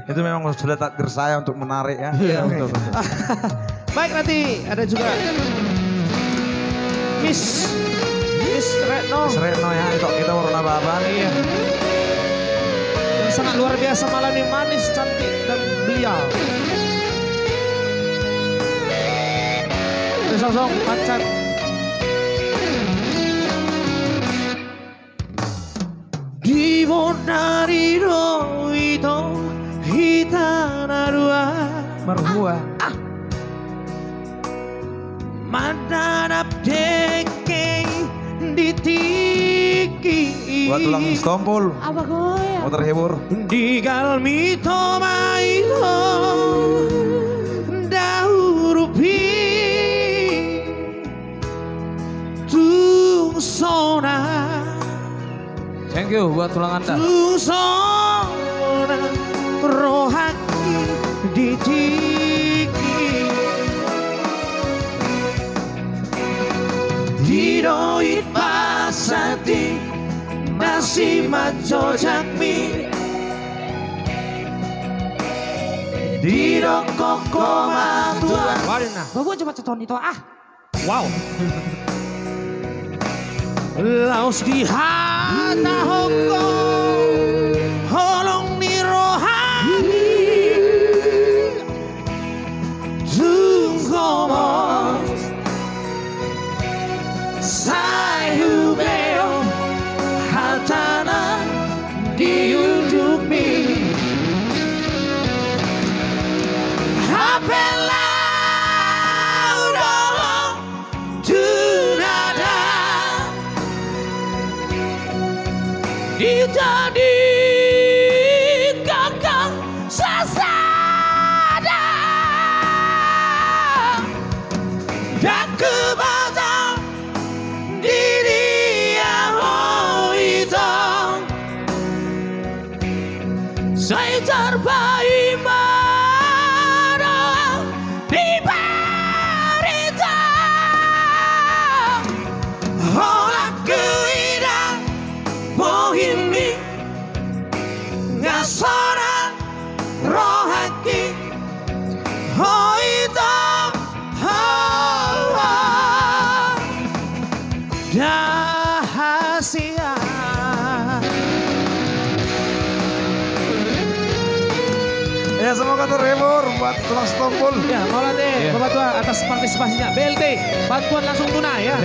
Itu memang sudah takdir saya untuk menarik ya. Iya, betul. Baik, nanti ada juga Miss Retno. Miss Retno ya, itu kita warna apa? Iya. Yang sangat luar biasa malam ini, manis, cantik dan beliau. Sosok pacar. Dibonariro itu hitanarua marhua. Mandanap deke ditiki. Buat tulang stompul. Apa gue? Mau terhibur. Digal mito maito daurupi Tungsona. Thank you buat tulang Anda. Tungsona rohaki ditiki. Didoit pasati nasi maco jakmi. Didok koko matua. Warna. Bawa coba ceton itu Wow. Laos di hata hoko holong ni rohani tungkomos sayubeo hatana diunjuk mi hapela jadi kakak sasada dan kebaca diri yang hitam saya terbaik mana di berita olah keindah bohimi ngasana rohaki hoita dahasia. Ya semoga terhibur buat tulang stompul. Ya mau nanti Bapak Tua atas partisipasinya. BLT bantuan langsung tunai ya.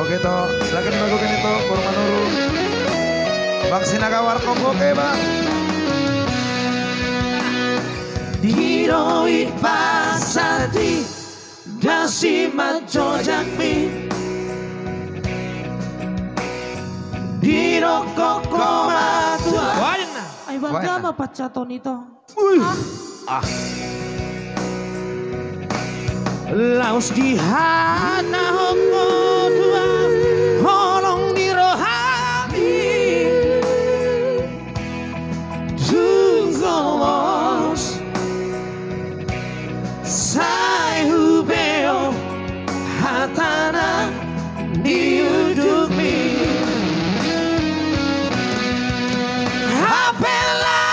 Oke toh, silakan dilakukan itu Kurma Nurul. Bang Sinaga Warkop oke bang. Diroit pasati dasi maco jakmi. Dirokok matua. Warna. Ay bangga apa ceton itu? Laos di hana hoko dua holong di rohani tungkomos sayubeo hatana diudupi hapela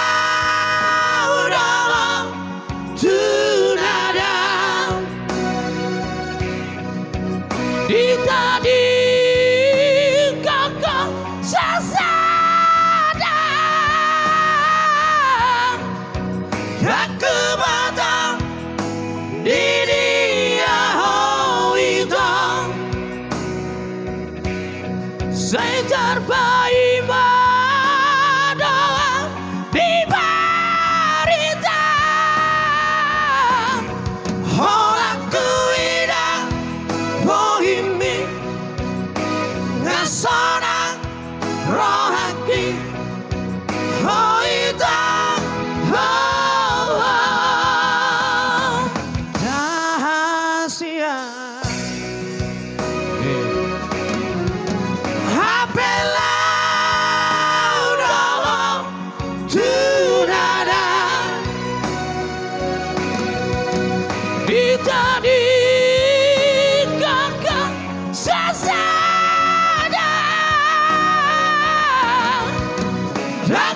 udama tunada tadi kakak sasada dan kebaca diri yang hitam saya terbaik mana di berita olah kuida bohimi ngasana rohaki hoita dahasia hapela udama tunada ditadi kakak sasada dan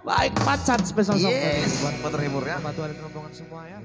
Baik pacat spesial song. Yes, buat terhibur ya. Bantu ada rombongan semua ya.